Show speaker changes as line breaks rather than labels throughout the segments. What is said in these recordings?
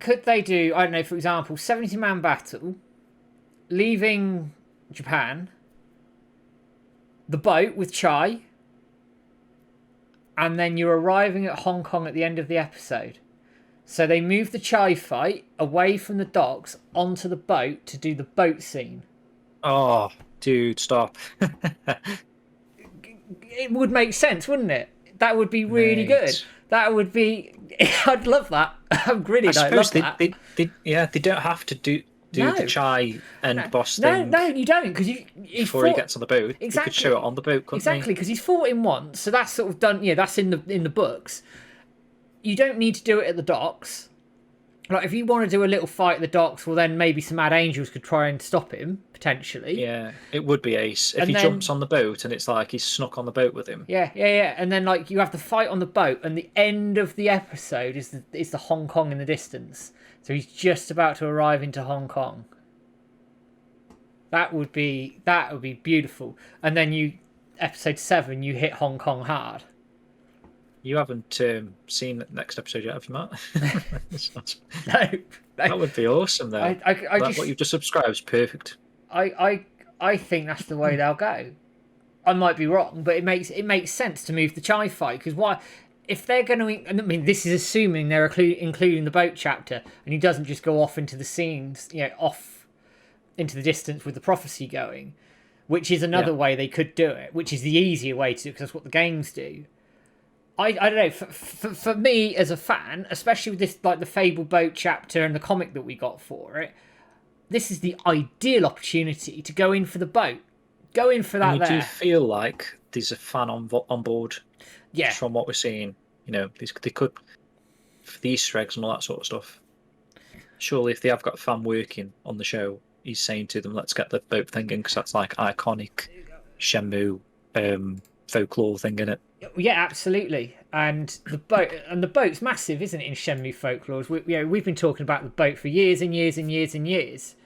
could they do, I don't know, for example, 70-man battle, leaving Japan, the boat with Chai, and then you're arriving at Hong Kong at the end of the episode. So they move the Chai fight away from the docks onto the boat to do the boat scene.
Oh, dude, stop.
It would make sense, wouldn't it? That would be really
Mate.
good. That would be... I'd love that. I'm gritted. I love that.
They don't have to do the Chai end boss thing.
No, you don't, because
before he gets on the boat. Exactly. You could show it on the boat, couldn't
exactly, because he's fought him once, so that's sort of done. Yeah, that's in the books. You don't need to do it at the docks. Like, if you want to do a little fight at the docks, well, then maybe some Mad Angels could try and stop him, potentially.
Yeah, it would be ace. If he jumps on the boat and it's like he's snuck on the boat with him.
Yeah. And then, like, you have the fight on the boat, and the end of the episode is the Hong Kong in the distance. So he's just about to arrive into Hong Kong. That would be beautiful. And then episode 7, you hit Hong Kong hard.
You haven't seen the next episode yet, have you, Matt?
No.
That would be awesome, though. What you've just subscribed is perfect.
I think that's the way they'll go. I might be wrong, but it makes sense to move the Chai fight, because why? If they're going to, I mean, this is assuming they're including the boat chapter, and he doesn't just go off into the scenes, off into the distance with the prophecy going, which is another way they could do it, which is the easier way to do it, because that's what the games do. I don't know, for me as a fan, especially with this, like the Fable boat chapter and the comic that we got for it, this is the ideal opportunity to go in for the boat. Go in for that.
Do feel like there's a fan on board.
Yeah.
From what we're seeing, they could, for the Easter eggs and all that sort of stuff. Surely, if they have got a fan working on the show, he's saying to them, "Let's get the boat thing in," because that's like iconic Shenmue folklore thing, isn't it?
Yeah, absolutely. And the boat's massive, isn't it? In Shenmue folklore, we've been talking about the boat for years and years and years and years.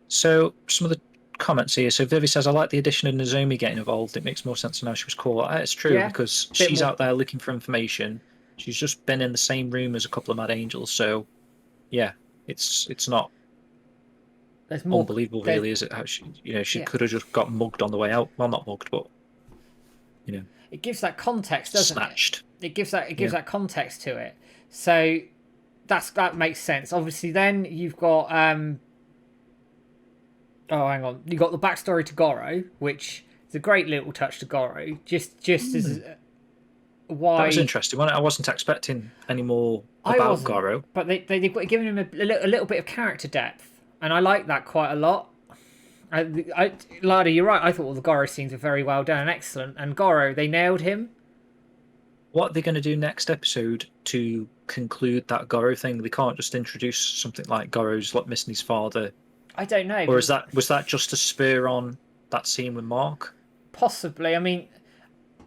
So some of the comments here. So Vivi says, I like the addition of Nozomi getting involved. It makes more sense now she was caught. It's true, because she's out there looking for information. She's just been in the same room as a couple of Mad Angels. So, yeah, it's not unbelievable, really, is it? How she could have just got mugged on the way out. Well, not mugged, but
it gives that context, doesn't
snatched.
It gives that context to it. So that makes sense. Obviously, then you've got oh, hang on. You got the backstory to Goro, which is a great little touch to Goro. Just as why
that was interesting. I wasn't expecting any more about Goro,
but they've given him a little bit of character depth, and I like that quite a lot. Lada, you're right. I thought all the Goro scenes were very well done and excellent. And Goro, they nailed him.
What are they going to do next episode to conclude that Goro thing? They can't just introduce something like Goro's like missing his father.
I don't know.
Or was that just to spur on that scene with Mark?
Possibly. I mean,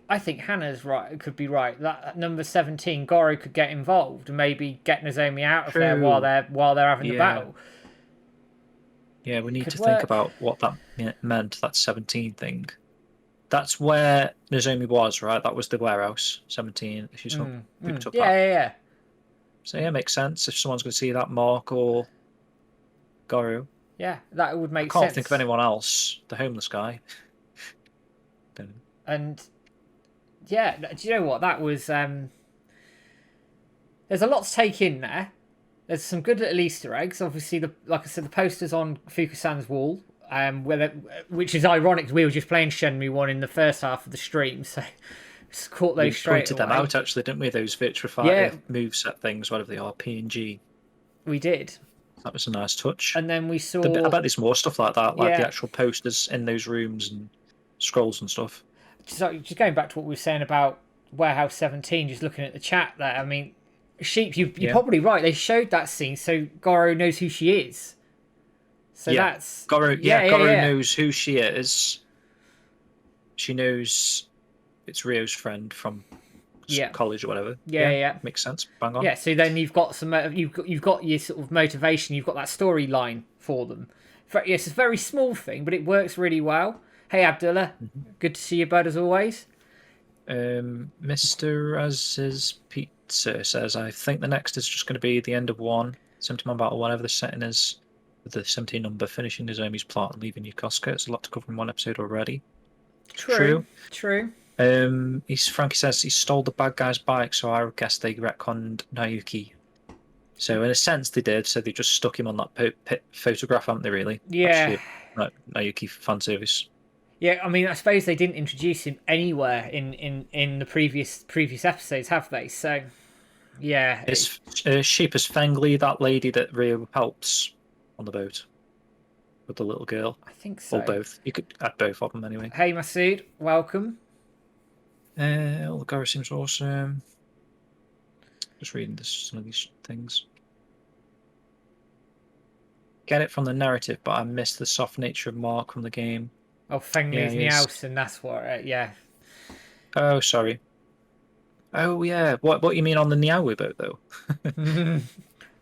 I think Hannah's right. Could be right. That at number 17, Goro could get involved and maybe get Nozomi out of there while they're having the battle.
Yeah, we need to think about what that meant. That 17 thing. That's where Nozomi was, right? That was the warehouse 17. If you picked up
yeah.
So yeah, makes sense. If someone's going to see that Mark or Goro.
Yeah, that would make sense.
I can't think of anyone else. The homeless guy.
And yeah, do you know what? That was there's a lot to take in there. There's some good little Easter eggs. Obviously, like I said, the posters on Fukusan's wall, which is ironic. We were just playing Shenmue 1 in the first half of the stream, so just caught those straight away.
We pointed them out, actually, didn't we? Those Virtua Fighter moveset things, whatever they are, PNG.
We did.
That was a nice touch.
And then we saw...
I bet there's more stuff like that, like the actual posters in those rooms and scrolls and stuff.
So, just going back to what we were saying about Warehouse 17, just looking at the chat there, I mean... Sheep, you're probably right. They showed that scene, so Goro knows who she is. So that's
Goro. Goro knows who she is. She knows it's Rio's friend from college or whatever.
Yeah.
Makes sense. Bang on.
Yeah. So then you've got you've got your sort of motivation. You've got that storyline for them. Yes, it's a very small thing, but it works really well. Hey Abdullah, good to see you, bud, as always.
Mr. Az's Pizza says, I think the next is just going to be the end of 70-man battle, whatever the setting is, with the 17 number, finishing Nozomi's plot and leaving Yokosuka. It's a lot to cover in one episode already.
True.
Frankie says he stole the bad guy's bike, so I guess they retconned Naoki. So in a sense they did, so they just stuck him on that photograph, haven't they, really?
Yeah.
Actually, Naoki fan service.
Yeah, I mean, I suppose they didn't introduce him anywhere in the previous episodes, have they? So, yeah.
Is Sheepus Fengli that lady that Rio helps on the boat with the little girl?
I think so.
Or both. You could add both of them anyway.
Hey, Masood, welcome.
Olgara seems awesome. Just reading some of these things. Get it from the narrative, but I missed the soft nature of Mark from the game.
Oh, Fengli's Meowth, and that's what, yeah.
Oh, sorry. Oh, yeah. What you mean on the Niaoui boat, though? Or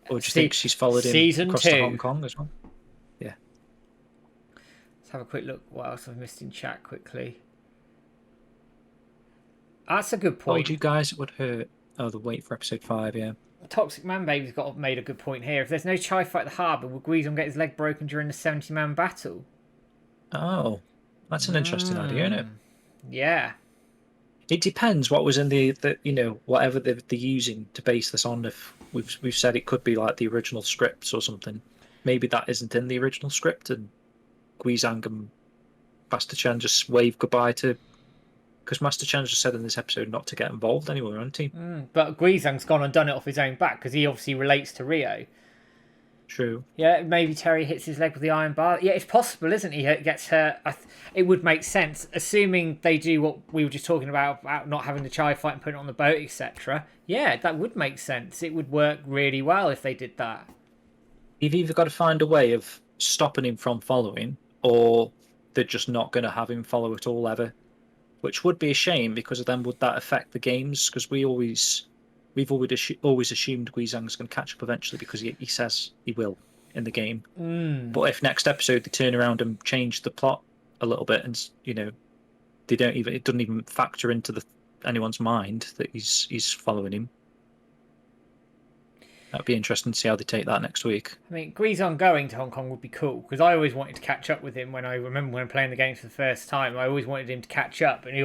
do you think she's followed him across to Hong Kong as well? Yeah.
Let's have a quick look what else I've missed in chat quickly. That's a good point.
Told you guys it would hurt. Oh, the wait for episode 5, yeah.
Toxic Man Baby's made a good point here. If there's no Chai fight at the harbour, will Guizhong get his leg broken during the 70-man battle?
Oh, that's an interesting idea, isn't it?
Yeah.
It depends what was in the whatever they're using to base this on. If we've said it could be like the original scripts or something, maybe that isn't in the original script, and Guizhang and Master Chen just wave goodbye to. Because Master Chen just said in this episode not to get involved anywhere, hasn't he?
But Guizhang's gone and done it off his own back because he obviously relates to Rio.
True.
Yeah, maybe Terry hits his leg with the iron bar. Yeah, it's possible, isn't he? Gets hurt. It would make sense, assuming they do what we were just talking about not having the Chai fight and putting it on the boat, etc. Yeah, that would make sense. It would work really well if they did that.
You've either got to find a way of stopping him from following, or they're just not going to have him follow at all ever. Which would be a shame, because then would that affect the games? Because we've always assumed Guizhang's going to catch up eventually, because he says he will in the game. But if next episode they turn around and change the plot a little bit, and it doesn't even factor into anyone's mind that he's following him. That'd be interesting to see how they take that next week.
I mean, Guizhong going to Hong Kong would be cool, because I always wanted to catch up with him when playing the game for the first time. I always wanted him to catch up, and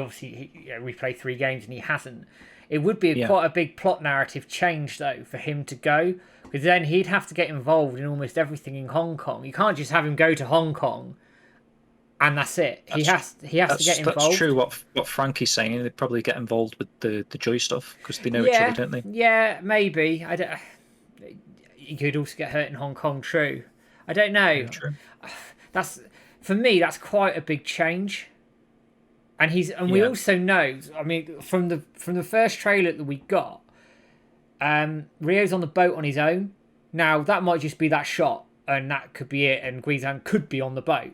we played 3 games and he hasn't. It would be quite a big plot narrative change, though, for him to go, because then he'd have to get involved in almost everything in Hong Kong. You can't just have him go to Hong Kong and that's it. He has to get involved.
That's true. What Frankie's saying, they probably get involved with the Joy stuff because they know each other, don't they?
Yeah, maybe. I don't. You could also get hurt in Hong Kong. True. I don't know.
Yeah, true.
For me. That's quite a big change. And we also know. I mean, from the first trailer that we got, Rio's on the boat on his own. Now that might just be that shot, and that could be it. And Guizhang could be on the boat,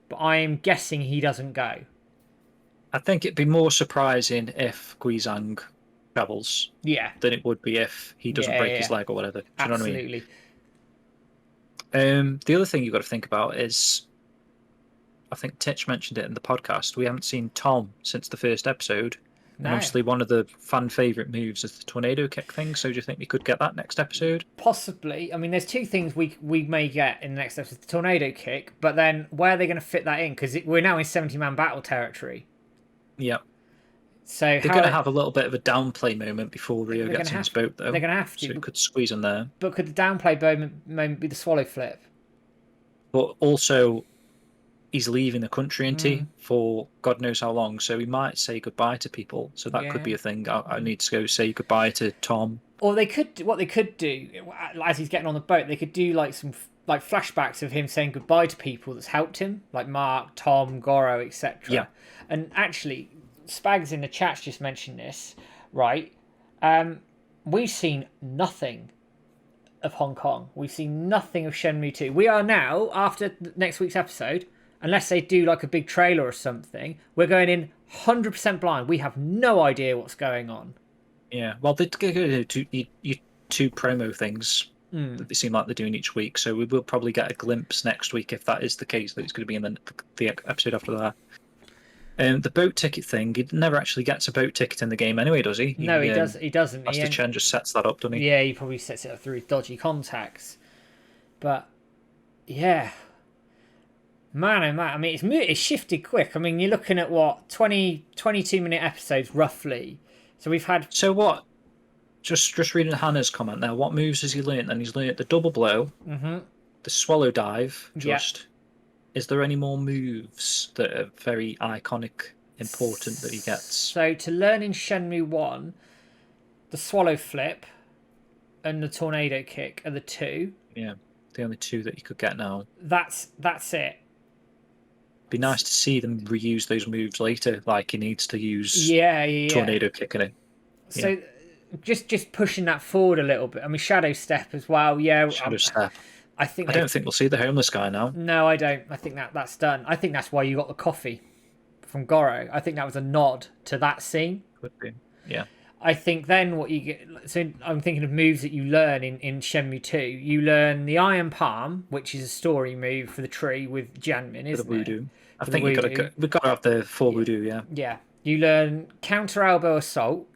but I am guessing he doesn't go.
I think it'd be more surprising if Guizhang travels, than it would be if he doesn't break his leg or whatever. Do you know what I mean?
Absolutely.
The other thing you've got to think about is, I think Titch mentioned it in the podcast, we haven't seen Tom since the first episode. No. And obviously one of the fan favourite moves is the tornado kick thing, so do you think we could get that next episode?
Possibly. I mean, there's 2 things we may get in the next episode. The tornado kick, but then where are they going to fit that in? Because we're now in 70-man battle territory.
Yeah.
So
they're going to have a little bit of a downplay moment before Rio gets in his boat, though.
They're going to have to.
So it could squeeze in there.
But could the downplay moment be the swallow flip?
But also, he's leaving the country, isn't he, for God knows how long. So he might say goodbye to people. So that could be a thing. I need to go say goodbye to Tom. Or
what they could do, as he's getting on the boat, they could do like some flashbacks of him saying goodbye to people that's helped him, like Mark, Tom, Goro, etc.
Yeah.
And actually, Spags in the chat's just mentioned this, right? We've seen nothing of Hong Kong. We've seen nothing of Shenmue 2. We are now, after next week's episode, unless they do like a big trailer or something, we're going in 100% blind. We have no idea what's going on.
Yeah, well, they do 2 promo things that they seem like they're doing each week, so we will probably get a glimpse next week if that is the case, that it's going to be in the episode after that. The boat ticket thing, he never actually gets a boat ticket in the game anyway, does he?
No, he does. He doesn't.
Master Chen just sets that up, doesn't he?
Yeah, he probably sets it up through his dodgy contacts. But yeah, man, oh man. I mean, it's shifted quick. I mean, you're looking at what 22-minute episodes roughly. So we've had.
So what? Just reading Hannah's comment there. What moves has he learnt? And he's learnt the double blow, the swallow dive. Just. Is there any more moves that are very iconic, important that he gets?
So to learn in Shenmue 1, the swallow flip and the tornado kick are the two.
Yeah, the only two that you could get now.
That's it.
Be nice to see them reuse those moves later, like he needs to use tornado kicking it.
So just pushing that forward a little bit. I mean, shadow step as well. Yeah,
shadow step.
I don't
think we'll see the homeless guy now.
No, I don't. I think that's done. I think that's why you got the coffee from Goro. I think that was a nod to that scene.
Could be. Yeah.
I think then what you get... So I'm thinking of moves that you learn in Shenmue 2. You learn the Iron Palm, which is a story move for the tree with Janmin, isn't
it? Voodoo. I think we've got to have the full voodoo, yeah.
Yeah. You learn Counter Elbow Assault,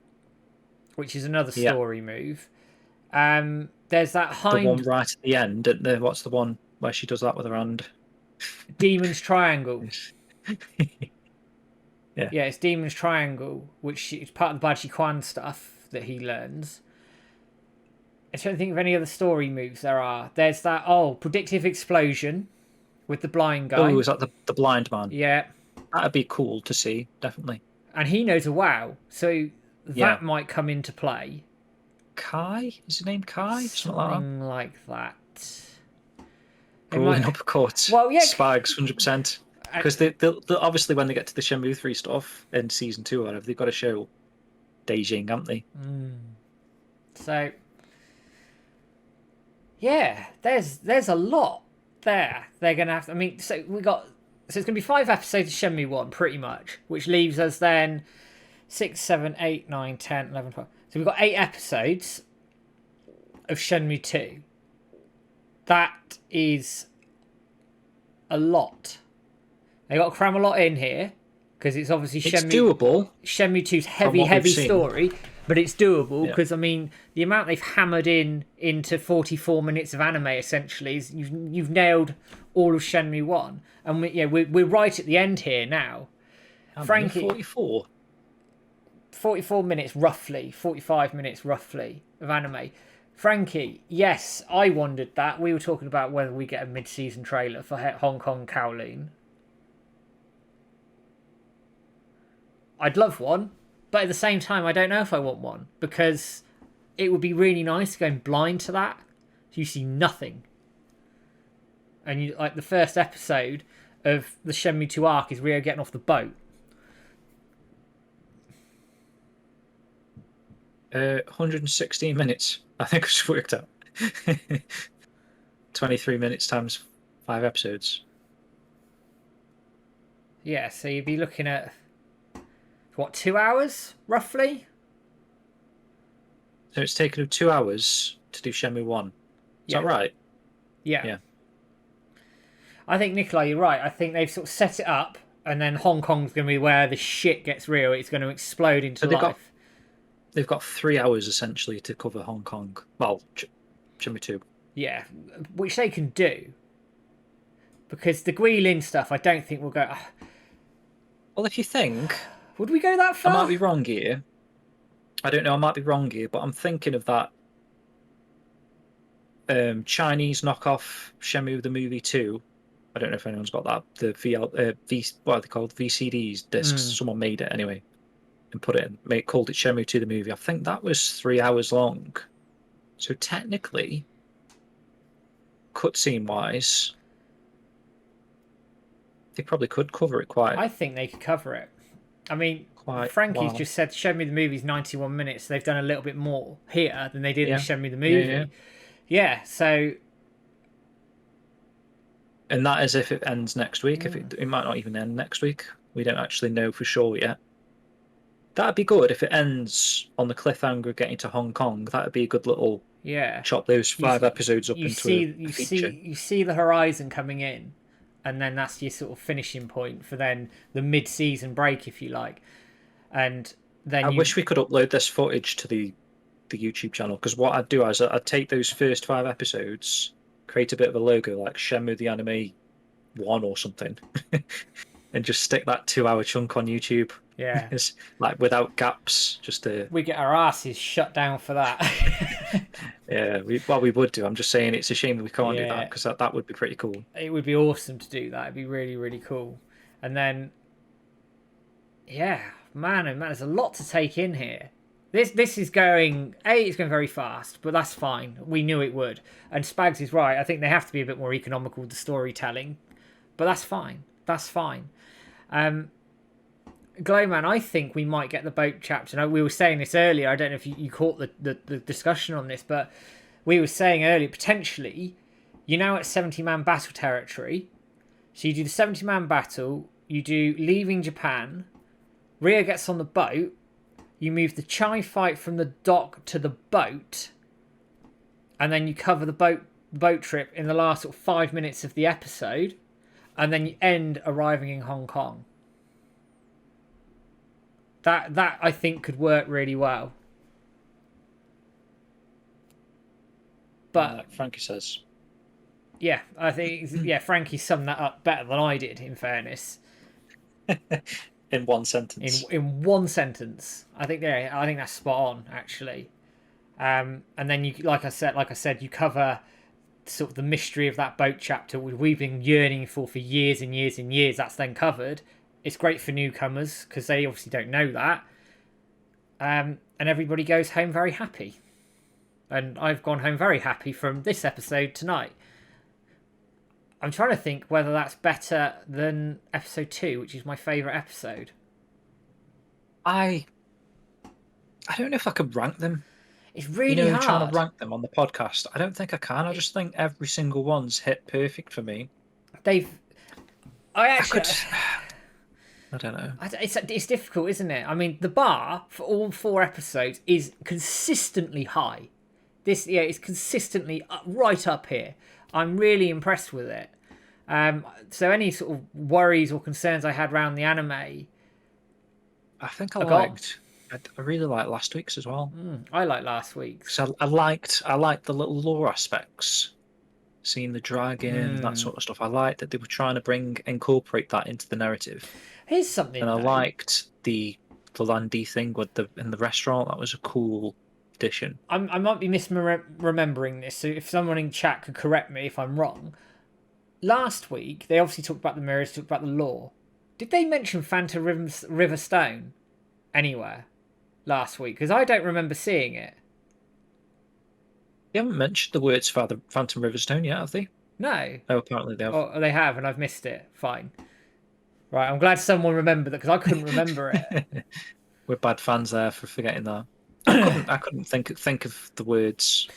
which is another story move. There's that
the one right at the end. What's the one where she does that with her hand?
Demon's Triangle. Yeah, it's Demon's Triangle, which is part of the Baji Quan stuff that he learns. I don't think of any other story moves there are. There's that predictive explosion with the blind guy.
Oh, is that the blind man?
Yeah.
That'd be cool to see, definitely.
And he knows a WoW, so that might come into play.
Kai? Is his name Kai?
Something like that.
Rolling up courts.
Well, yeah.
Spags, 100%. Because they'll obviously, when they get to the Shenmue 3 stuff in Season 2 or whatever, they've got to show Beijing, haven't they?
So, yeah, there's a lot there. They're going to have to... I mean, so it's going to be 5 episodes of Shenmue 1, pretty much, which leaves us then 6, 7, 8, 9, 10, 11, 12... So we've got 8 episodes of Shenmue 2. That is a lot. They got to cram a lot in here because it's obviously
it's doable.
Shenmue 2's heavy story, but it's doable because I mean the amount they've hammered into 44 minutes of anime essentially is you've nailed all of Shenmue 1, and we're right at the end here now. Frankie, 44 minutes roughly, 45 minutes roughly of anime. Frankie, yes, I wondered that. We were talking about whether we get a mid-season trailer for Hong Kong Kowloon. I'd love one, but at the same time, I don't know if I want one because it would be really nice going blind to that. You see nothing. And you like the first episode of the Shenmue 2 arc is Rio getting off the boat.
116 minutes. I think I just worked out. 23 minutes times 5 episodes.
Yeah, so you'd be looking at, 2 hours, roughly?
So it's taken 2 hours to do Shenmue 1. Is that right?
Yeah. I think, Nikolai, you're right. I think they've sort of set it up, and then Hong Kong's going to be where the shit gets real. It's going to explode into life.
They've got 3 hours essentially to cover Hong Kong. Well, Shenmue 2.
Yeah, which they can do. Because the Guilin stuff, I don't think we'll go.
Well, if you think.
Would we go that far?
I might be wrong here. I don't know, I might be wrong here, but I'm thinking of that Chinese knockoff Shenmue the Movie 2. I don't know if anyone's got that. The what are they called? VCDs discs. Someone made it anyway. And put it in, called it Shenmue 2 the movie. I think that was 3 hours long. So technically, cutscene wise, they probably could cover it quite.
I think they could cover it. I mean, Frankie's just said Shenmue the movie's 91 minutes. So they've done a little bit more here than they did in Shenmue the movie. Yeah, so.
And that is if it ends next week. If it might not even end next week. We don't actually know for sure yet. That'd be good if it ends on the cliffhanger getting to Hong Kong. That'd be a good little chop those 5 episodes up into a feature.
You see the horizon coming in and then that's your sort of finishing point for then the mid-season break, if you like. And then
I wish we could upload this footage to the YouTube channel, because what I'd do is I'd take those first 5 episodes, create a bit of a logo like Shenmue the Anime 1 or something, and just stick that 2-hour chunk on YouTube.
Yeah.
It's like without gaps, just to...
We get our asses shut down for that.
Yeah, we would do. I'm just saying it's a shame that we can't do that, because that would be pretty cool.
It would be awesome to do that. It'd be really, really cool. And then, yeah, man, oh man, there's a lot to take in here. This is going... it's going very fast, but that's fine. We knew it would. And Spags is right. I think they have to be a bit more economical with the storytelling. But that's fine. That's fine. Glowman, I think we might get the boat chapter. Now, we were saying this earlier. I don't know if you caught the discussion on this, but we were saying earlier, potentially, you're now at 70-man battle territory. So you do the 70-man battle. You do leaving Japan. Rhea gets on the boat. You move the Chai fight from the dock to the boat. And then you cover the boat trip in the last sort of 5 minutes of the episode. And then you end arriving in Hong Kong. That I think could work really well. But
like Frankie says.
Yeah, I think Frankie summed that up better than I did, in fairness.
In one sentence.
In one sentence. I think that's spot on, actually. And then you like I said, you cover sort of the mystery of that boat chapter we've been yearning for years and years and years. That's then covered. It's great for newcomers because they obviously don't know that. And everybody goes home very happy. And I've gone home very happy from this episode tonight. I'm trying to think whether that's better than episode 2, which is my favourite episode.
I don't know if I could rank them.
It's really hard.
Trying to rank them on the podcast. I don't think I can. I just think every single one's hit perfect for me.
I
don't know.
It's difficult, isn't it? I mean, the bar for all 4 episodes is consistently high. It's consistently right up here. I'm really impressed with it. So any sort of worries or concerns I had around the anime,
I think I really liked last week's as well.
I like last week's.
So I liked the little lore aspects, seeing the dragon, that sort of stuff. I liked that they were trying to incorporate that into the narrative.
Here's something.
And I liked the Landy thing in the restaurant. That was a cool addition.
I might be misremembering this, so if someone in chat could correct me if I'm wrong. Last week, they obviously talked about the mirrors, talked about the lore. Did they mention Phantom River Stone anywhere last week? Because I don't remember seeing it.
They haven't mentioned the words Phantom River Stone yet, have they?
No.
Oh, apparently they have.
Oh, they have, and I've missed it. Fine. Right, I'm glad someone remembered that because I couldn't remember it.
We're bad fans there for forgetting that. I couldn't think of the words.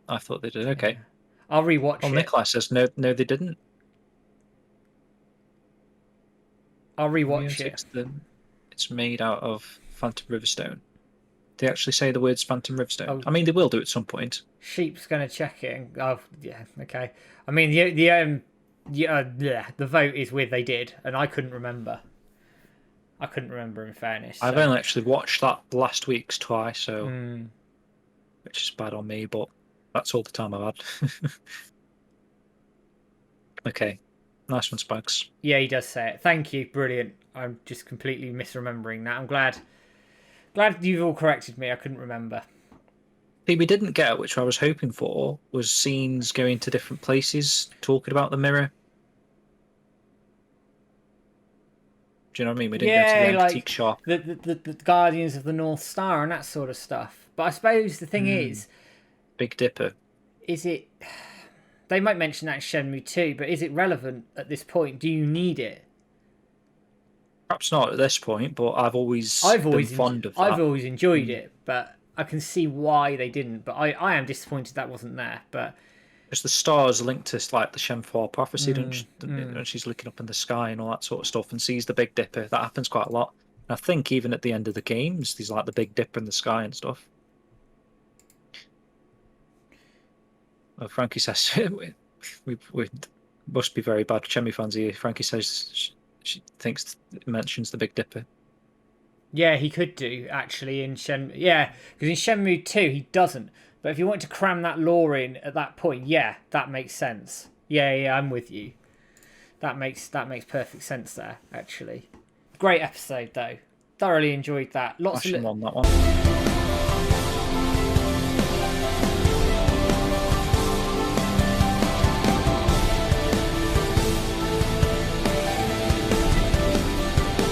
I thought they did. Okay.
I'll rewatch it.
Nikolai says no, they didn't.
I'll rewatch it.
It's made out of Phantom Riverstone. They actually say the words Phantom Riverstone.
Oh.
I mean, they will do at some point.
Sheep's gonna check it. Okay. I mean, the vote is with they did, and I couldn't remember. In fairness.
I've only actually watched that last week's twice, so which is bad on me, but that's all the time I've had. Okay. Nice one, Spags.
Yeah, he does say it. Thank you. Brilliant. I'm just completely misremembering that. I'm glad you've all corrected me. I couldn't remember.
See, we didn't get, which I was hoping for, was scenes going to different places, talking about the mirror. Do you know what I mean? We didn't go to the antique shop.
The Guardians of the North Star and that sort of stuff. But I suppose the thing is...
Big Dipper.
Is it... They might mention that in Shenmue 2, but is it relevant at this point? Do you need it?
Perhaps not at this point, but I've always been fond of that.
I've always enjoyed it, but I can see why they didn't. But I am disappointed that wasn't there. But
because the stars linked to like the Shenmue prophecy, and she's looking up in the sky and all that sort of stuff, and sees the Big Dipper. That happens quite a lot. And I think even at the end of the games, there's like the Big Dipper in the sky and stuff. Well, Frankie says we must be very bad Shenmue fans here. Frankie says she thinks it mentions the Big Dipper.
Yeah, he could do actually in Shenmue. Yeah, because in Shenmue 2 he doesn't. But if you want to cram that lore in at that point, yeah, that makes sense. Yeah, I'm with you. That makes perfect sense there. Actually, great episode though. Thoroughly enjoyed that. Lots
Flashing
of
one, that one.